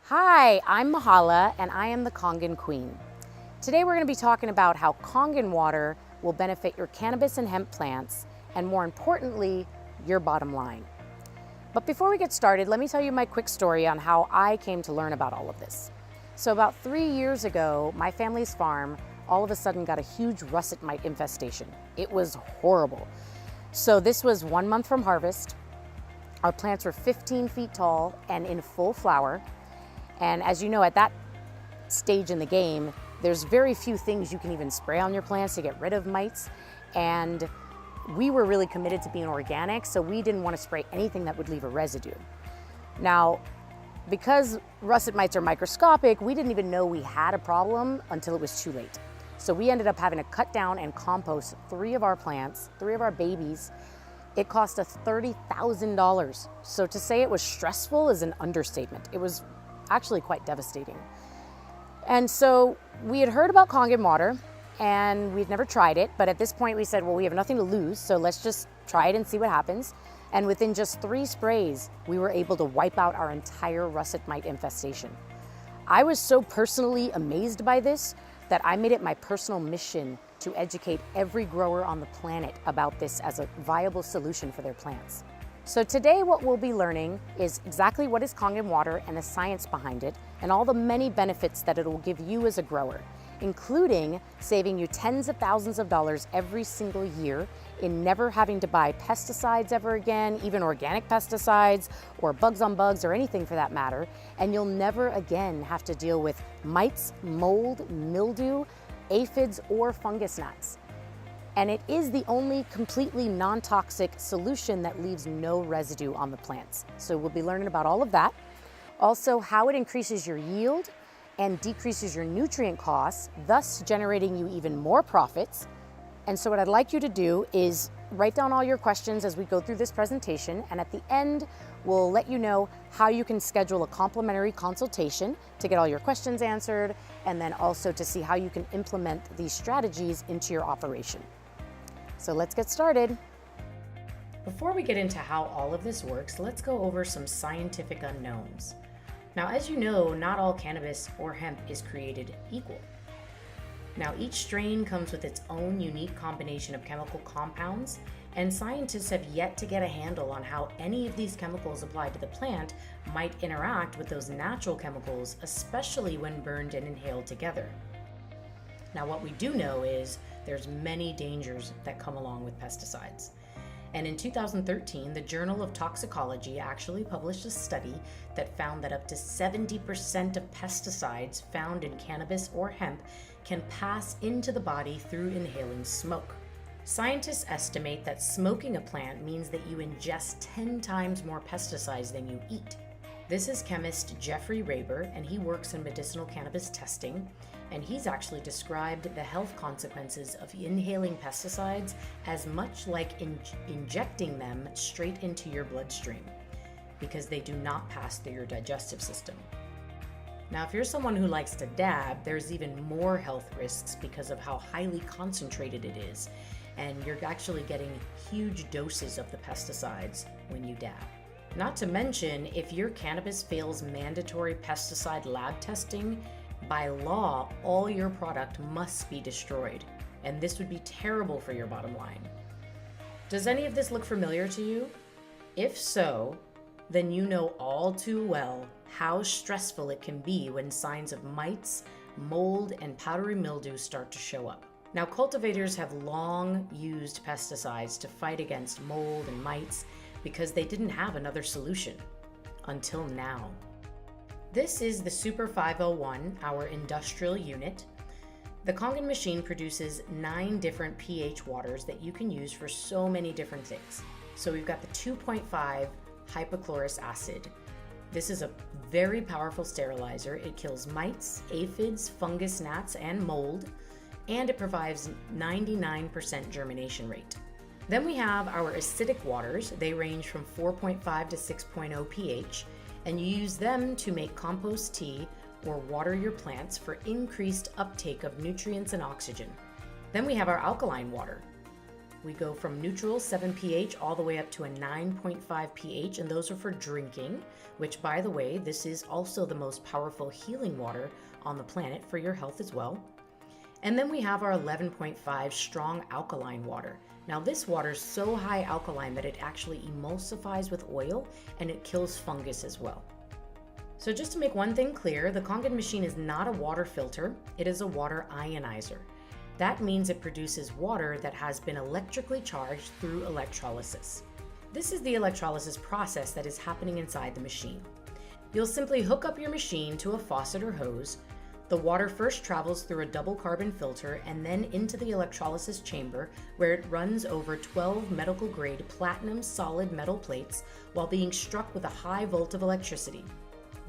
Hi, I'm Mahala and I am the Kongen Queen. Today we're going to be talking about how Kongen water will benefit your cannabis and hemp plants and, more importantly, your bottom line. But before we get started, let me tell you my quick story on how I came to learn about all of this. So about 3 years ago, my family's farm all of a sudden got a huge russet mite infestation. It was horrible. So this was 1 month from harvest. Our plants were 15 feet tall and in full flower. And as you know, at that stage in the game, there's very few things you can even spray on your plants to get rid of mites. And we were really committed to being organic, so we didn't want to spray anything that would leave a residue. Now, because russet mites are microscopic, we didn't even know we had a problem until it was too late. So we ended up having to cut down and compost 3 of our plants, 3 of our babies. It cost us $30,000. So to say it was stressful is an understatement. It was actually quite devastating. And so we had heard about Kongen water and we'd never tried it, but at this point we said, well, we have nothing to lose, so let's just try it and see what happens. And within just 3 sprays, we were able to wipe out our entire russet mite infestation. I was so personally amazed by this that I made it my personal mission to educate every grower on the planet about this as a viable solution for their plants. So today what we'll be learning is exactly what is Kongen water and the science behind it, and all the many benefits that it will give you as a grower, including saving you tens of thousands of dollars every single year in never having to buy pesticides ever again, even organic pesticides or bugs on bugs or anything for that matter. And you'll never again have to deal with mites, mold, mildew, aphids, or fungus gnats. And it is the only completely non-toxic solution that leaves no residue on the plants. So we'll be learning about all of that. Also, how it increases your yield and decreases your nutrient costs, thus generating you even more profits. And so what I'd like you to do is write down all your questions as we go through this presentation, and at the end, we'll let you know how you can schedule a complimentary consultation to get all your questions answered, and then also to see how you can implement these strategies into your operation. So let's get started. Before we get into how all of this works, let's go over some scientific unknowns. Now, as you know, not all cannabis or hemp is created equal. Now, each strain comes with its own unique combination of chemical compounds, and scientists have yet to get a handle on how any of these chemicals applied to the plant might interact with those natural chemicals, especially when burned and inhaled together. Now, what we do know is there's many dangers that come along with pesticides. And in 2013, the Journal of Toxicology actually published a study that found that up to 70% of pesticides found in cannabis or hemp can pass into the body through inhaling smoke. Scientists estimate that smoking a plant means that you ingest 10 times more pesticides than you eat. This is chemist Jeffrey Raber, and he works in medicinal cannabis testing, and he's actually described the health consequences of inhaling pesticides as much like injecting them straight into your bloodstream, because they do not pass through your digestive system. Now, if you're someone who likes to dab, there's even more health risks because of how highly concentrated it is, and you're actually getting huge doses of the pesticides when you dab. Not to mention, if your cannabis fails mandatory pesticide lab testing, by law, all your product must be destroyed, and this would be terrible for your bottom line. Does any of this look familiar to you? If so, then you know all too well how stressful it can be when signs of mites, mold, and powdery mildew start to show up. Now, cultivators have long used pesticides to fight against mold and mites because they didn't have another solution until now. This is the Super 501, our industrial unit. The Kangen machine produces 9 different pH waters that you can use for so many different things. So we've got the 2.5 hypochlorous acid. This is a very powerful sterilizer. It kills mites, aphids, fungus gnats, and mold, and it provides 99% germination rate. Then we have our acidic waters. They range from 4.5 to 6.0 pH, and you use them to make compost tea or water your plants for increased uptake of nutrients and oxygen. Then we have our alkaline water. We go from neutral 7 pH all the way up to a 9.5 pH, and those are for drinking, which, by the way, this is also the most powerful healing water on the planet for your health as well. And then we have our 11.5 strong alkaline water. Now this water is so high alkaline that it actually emulsifies with oil and it kills fungus as well. So just to make one thing clear, the Kangen machine is not a water filter, it is a water ionizer. That means it produces water that has been electrically charged through electrolysis. This is the electrolysis process that is happening inside the machine. You'll simply hook up your machine to a faucet or hose. The water first travels through a double carbon filter and then into the electrolysis chamber, where it runs over 12 medical grade platinum solid metal plates while being struck with a high volt of electricity.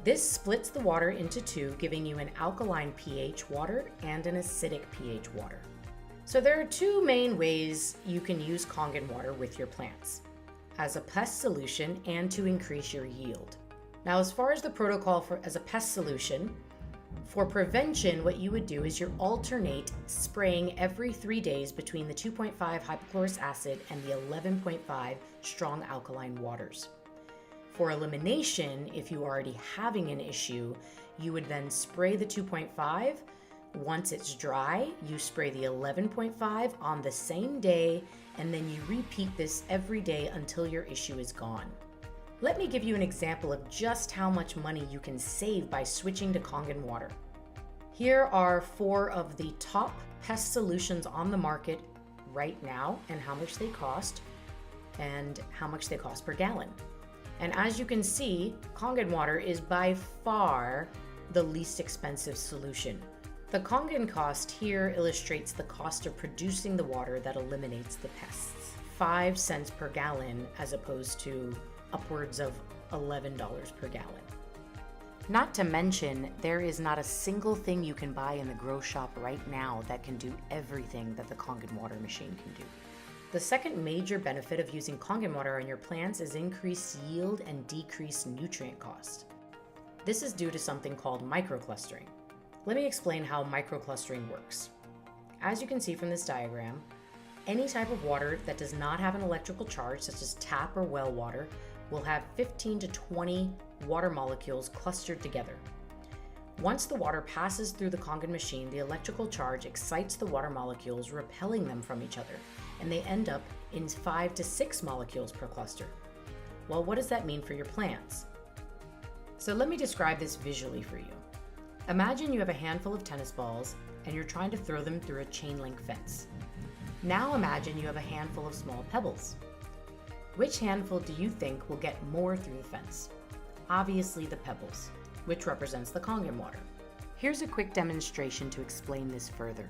This splits the water into two, giving you an alkaline pH water and an acidic pH water. So there are two main ways you can use Kangen water with your plants: as a pest solution and to increase your yield. Now, as far as the protocol as a pest solution, for prevention, what you would do is you alternate spraying every 3 days between the 2.5 hypochlorous acid and the 11.5 strong alkaline waters. For elimination, if you are already having an issue, you would then spray the 2.5. Once it's dry, you spray the 11.5 on the same day, and then you repeat this every day until your issue is gone. Let me give you an example of just how much money you can save by switching to Kongen water. Here are 4 of the top pest solutions on the market right now and how much they cost and how much they cost per gallon. And as you can see, Kangen water is by far the least expensive solution. The Kangen cost here illustrates the cost of producing the water that eliminates the pests. 5 cents per gallon as opposed to upwards of $11 per gallon. Not to mention, there is not a single thing you can buy in the grow shop right now that can do everything that the Kangen water machine can do. The second major benefit of using Kangen water on your plants is increased yield and decreased nutrient cost. This is due to something called microclustering. Let me explain how microclustering works. As you can see from this diagram, any type of water that does not have an electrical charge, such as tap or well water, will have 15 to 20 water molecules clustered together. Once the water passes through the Kangen machine, the electrical charge excites the water molecules, repelling them from each other, and they end up in 5 to 6 molecules per cluster. Well, what does that mean for your plants? So let me describe this visually for you. Imagine you have a handful of tennis balls and you're trying to throw them through a chain link fence. Now imagine you have a handful of small pebbles. Which handful do you think will get more through the fence? Obviously the pebbles, which represents the Kangen water. Here's a quick demonstration to explain this further.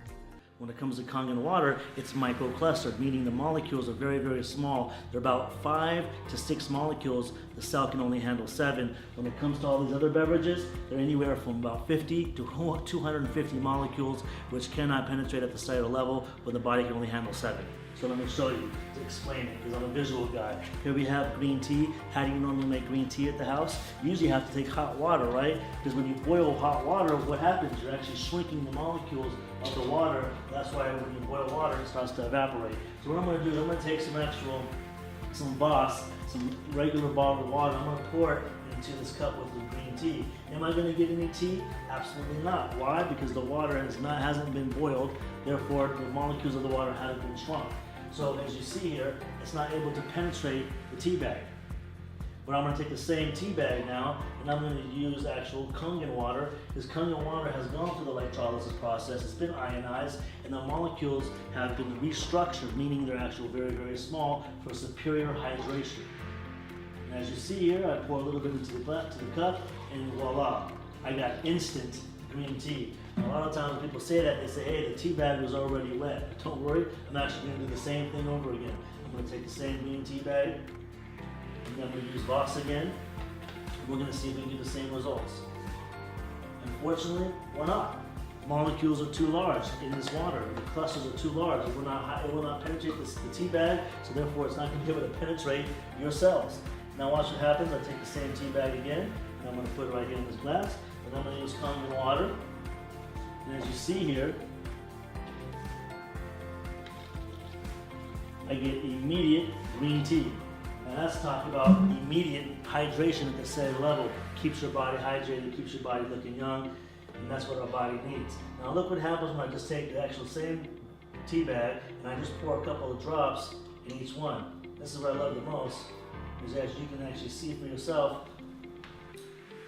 When it comes to Kangen water, it's microclustered, meaning the molecules are very, very small. They're about 5 to 6 molecules. The cell can only handle 7. When it comes to all these other beverages, they're anywhere from about 50 to 250 molecules, which cannot penetrate at the cellular level, but the body can only handle 7. So let me show you to explain it, because I'm a visual guy. Here we have green tea. How do you normally make green tea at the house? You usually have to take hot water, right? Because when you boil hot water, what happens? You're actually shrinking the molecules of the water. That's why when you boil water, it starts to evaporate. So what I'm going to do is I'm going to take some Voss, some regular bottled water. I'm going to pour it into this cup with the green tea. Am I going to get any tea? Absolutely not. Why? Because the water hasn't been boiled. Therefore, the molecules of the water haven't been shrunk. So as you see here, it's not able to penetrate the tea bag. But I'm going to take the same tea bag now, and I'm going to use actual Kongen water, because Kongen water has gone through the electrolysis process, it's been ionized, and the molecules have been restructured, meaning they're actually very, very small for superior hydration. And as you see here, I pour a little bit into the cup, and voila, I got instant green tea. And a lot of times when people say that, they say, hey, the tea bag was already wet. But don't worry, I'm actually going to do the same thing over again. I'm going to take the same green tea bag, and then we use Voss again. We're going to see if we can get the same results. Unfortunately, we're not. Molecules are too large in this water. The clusters are too large. It will not penetrate the tea bag, so therefore it's not going to be able to penetrate your cells. Now watch what happens. I take the same tea bag again, and I'm going to put it right here in this glass, and I'm going to use Kongen water. And as you see here, I get immediate green tea. And that's talking about immediate hydration at the cellular level. Keeps your body hydrated, keeps your body looking young, and that's what our body needs. Now look what happens when I just take the actual same tea bag and I just pour a couple of drops in each one. This is what I love the most, is as you can actually see for yourself,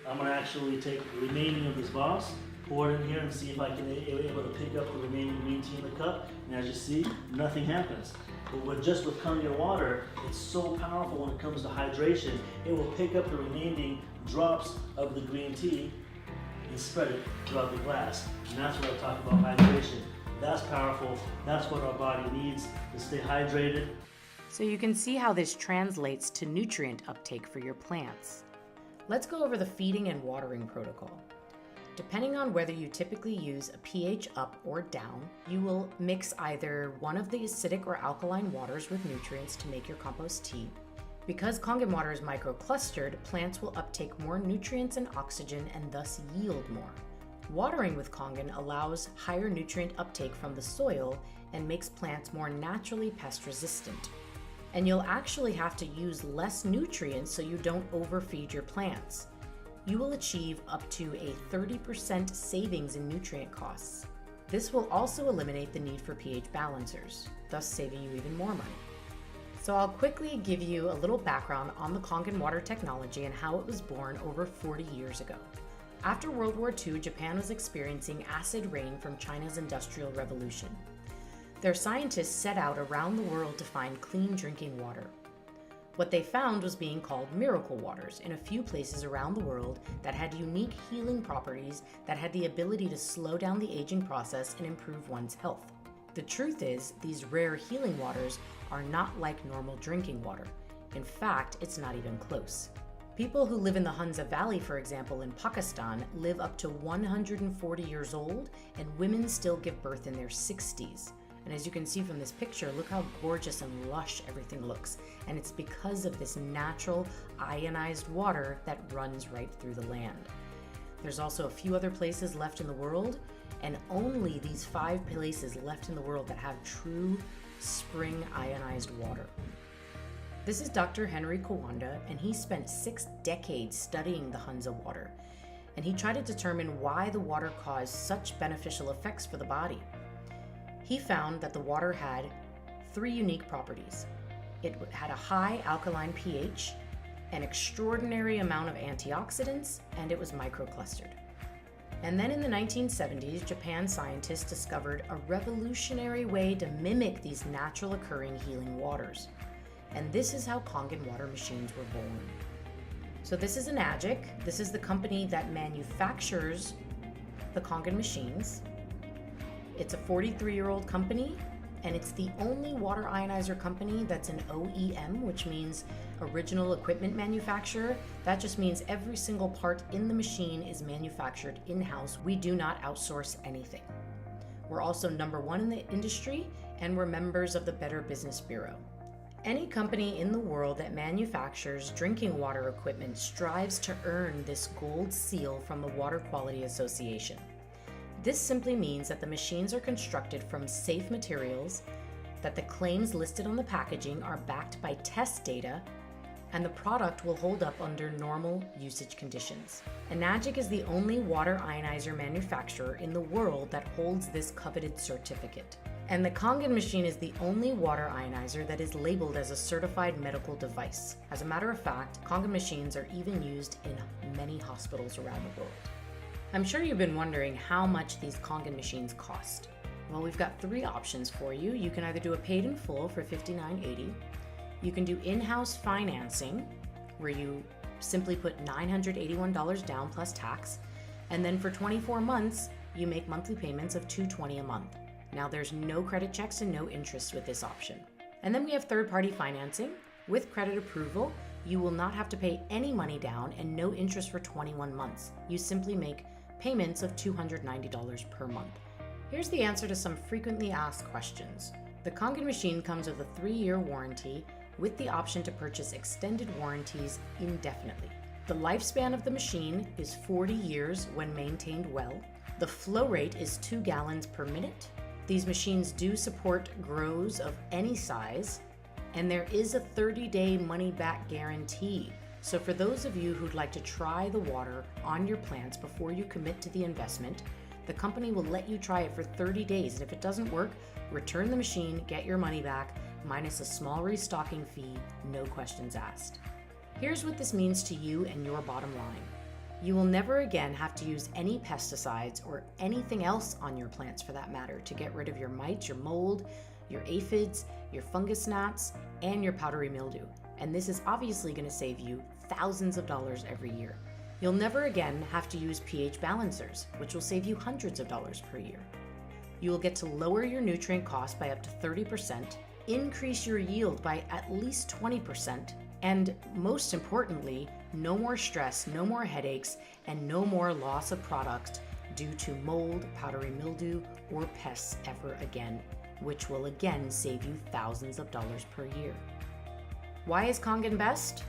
I'm going to actually take the remaining of this Voss, pour it in here and see if I can be able to pick up the remaining green tea in the cup. And as you see, nothing happens. But with Kongen Water, it's so powerful when it comes to hydration. It will pick up the remaining drops of the green tea and spread it throughout the glass. And that's what I talk about hydration. That's powerful. That's what our body needs to stay hydrated. So you can see how this translates to nutrient uptake for your plants. Let's go over the feeding and watering protocol. Depending on whether you typically use a pH up or down, you will mix either one of the acidic or alkaline waters with nutrients to make your compost tea. Because Kongen water is microclustered, plants will uptake more nutrients and oxygen and thus yield more. Watering with Kongen allows higher nutrient uptake from the soil and makes plants more naturally pest resistant. And you'll actually have to use less nutrients so you don't overfeed your plants. You will achieve up to a 30% savings in nutrient costs. This will also eliminate the need for pH balancers, thus saving you even more money. So I'll quickly give you a little background on the Kongen water technology and how it was born over 40 years ago. After World War II, Japan was experiencing acid rain from China's Industrial Revolution. Their scientists set out around the world to find clean drinking water. What they found was being called miracle waters in a few places around the world that had unique healing properties that had the ability to slow down the aging process and improve one's health. The truth is, these rare healing waters are not like normal drinking water. In fact, it's not even close. People who live in the Hunza Valley, for example, in Pakistan, live up to 140 years old, and women still give birth in their 60s. And as you can see from this picture, look how gorgeous and lush everything looks. And it's because of this natural ionized water that runs right through the land. There's also a few other places left in the world, and only these 5 places left in the world that have true spring ionized water. This is Dr. Henry Kawanda, and he spent 6 decades studying the Hunza water. And he tried to determine why the water caused such beneficial effects for the body. He found that the water had 3 unique properties. It had a high alkaline pH, an extraordinary amount of antioxidants, and it was microclustered. And then in the 1970s, Japan scientists discovered a revolutionary way to mimic these natural occurring healing waters. And this is how Kongen water machines were born. So this is Enagic. This is the company that manufactures the Kongen machines. It's a 43-year-old company, and it's the only water ionizer company that's an OEM, which means original equipment manufacturer. That just means every single part in the machine is manufactured in-house. We do not outsource anything. We're also #1 in the industry, and we're members of the Better Business Bureau. Any company in the world that manufactures drinking water equipment strives to earn this gold seal from the Water Quality Association. This simply means that the machines are constructed from safe materials, that the claims listed on the packaging are backed by test data, and the product will hold up under normal usage conditions. Enagic is the only water ionizer manufacturer in the world that holds this coveted certificate. And the Kangen machine is the only water ionizer that is labeled as a certified medical device. As a matter of fact, Kangen machines are even used in many hospitals around the world. I'm sure you've been wondering how much these Kongen machines cost. Well, we've got 3 options for you. You can either do a paid in full for $59.80. You can do in-house financing, where you simply put $981 down plus tax. And then for 24 months, you make monthly payments of $220 a month. Now there's no credit checks and no interest with this option. And then we have third-party financing. With credit approval, you will not have to pay any money down and no interest for 21 months. You simply make payments of $290 per month. Here's the answer to some frequently asked questions. The Kongen machine comes with a 3-year warranty with the option to purchase extended warranties indefinitely. The lifespan of the machine is 40 years when maintained well. The flow rate is 2 gallons per minute. These machines do support grows of any size, And there is a 30-day money-back guarantee. So for those of you who'd like to try the water on your plants before you commit to the investment, the company will let you try it for 30 days. And if it doesn't work, return the machine, get your money back, minus a small restocking fee, no questions asked. Here's what this means to you and your bottom line. You will never again have to use any pesticides or anything else on your plants for that matter to get rid of your mites, your mold, your aphids, your fungus gnats, and your powdery mildew. And this is obviously going to save you thousands of dollars every year. You'll never again have to use pH balancers, which will save you hundreds of dollars per year. You will get to lower your nutrient cost by up to 30%, increase your yield by at least 20%, and most importantly, no more stress, no more headaches, and no more loss of product due to mold, powdery mildew, or pests ever again, which will again save you thousands of dollars per year. Why is Kongen best?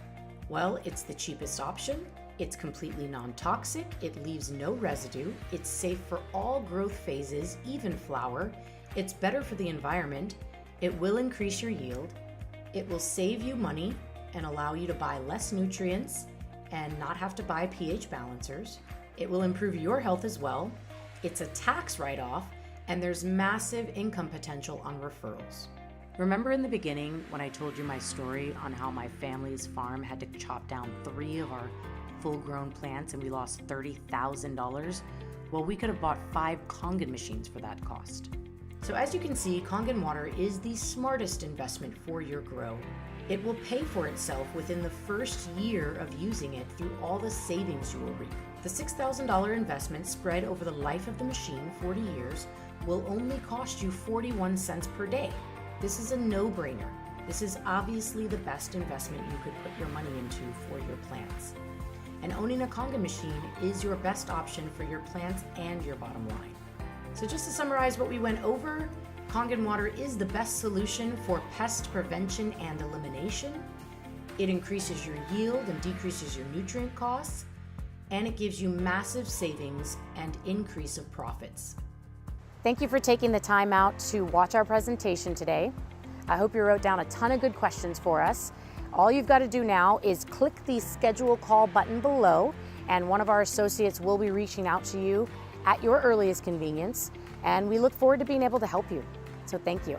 Well, it's the cheapest option, it's completely non-toxic, it leaves no residue, it's safe for all growth phases, even flower, it's better for the environment, it will increase your yield, it will save you money and allow you to buy less nutrients and not have to buy pH balancers. It will improve your health as well. It's a tax write-off, and there's massive income potential on referrals. Remember in the beginning when I told you my story on how my family's farm had to chop down 3 of our full-grown plants and we lost $30,000? Well, we could have bought 5 Kangen machines for that cost. So as you can see, Kongen Water is the smartest investment for your grow. It will pay for itself within the first year of using it through all the savings you will reap. The $6,000 investment spread over the life of the machine, 40 years, will only cost you 41 cents per day. This is a no-brainer. This is obviously the best investment you could put your money into for your plants. And owning a Kongen machine is your best option for your plants and your bottom line. So just to summarize what we went over, Kongen Water is the best solution for pest prevention and elimination. It increases your yield and decreases your nutrient costs, and it gives you massive savings and increase of profits. Thank you for taking the time out to watch our presentation today. I hope you wrote down a ton of good questions for us. All you've got to do now is click the schedule call button below, and one of our associates will be reaching out to you at your earliest convenience, and we look forward to being able to help you. So thank you.